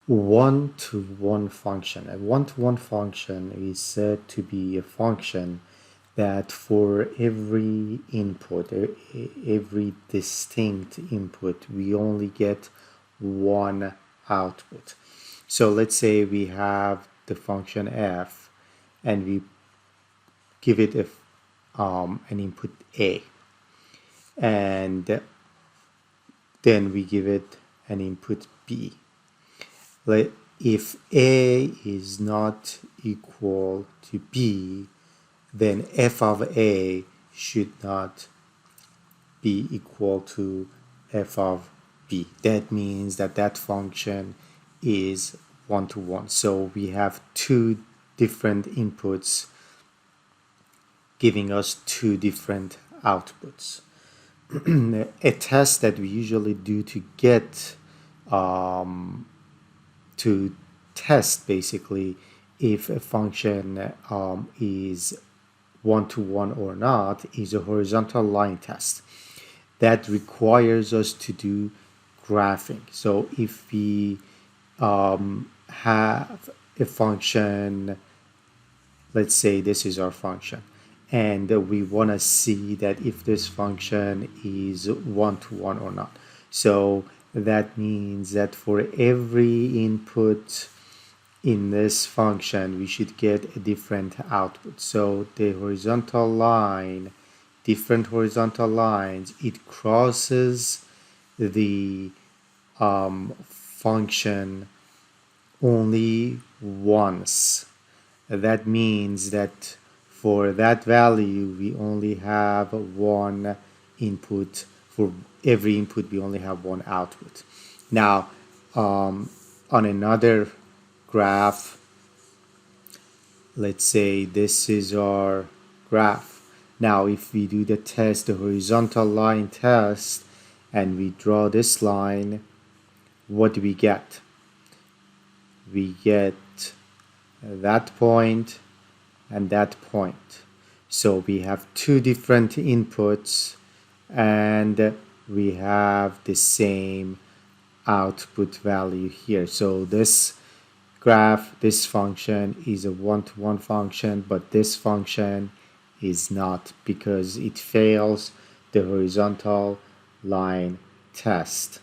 one-to-one function. A one-to-one function is said to be a function that for every input, every distinct input, we only get one output. So let's say we have the function f and we give it an input a, and then we give it an input b. If a is not equal to b, then f of a should not be equal to f of b. That means that that function is one-to-one. So we have two different inputs giving us two different outputs. A test that we usually do to get to test basically if a function is one-to-one or not is a horizontal line test that requires us to do graphing. So if we have a function, let's say this is our function, and we want to see that if this function is one-to-one or not. So that means that for every input in this function, we should get a different output. So the horizontal line, different horizontal lines, it crosses the function only once. That means that for that value, we only have one input. For every input, we only have one output. Now, on another graph, let's say this is our graph. Now, if we do the test, the horizontal line test, and we draw this line, what do we get? We get that point and that point. So we have two different inputs and we have the same output value here. So this graph, this function is a one-to-one function, but this function is not because it fails the horizontal line test.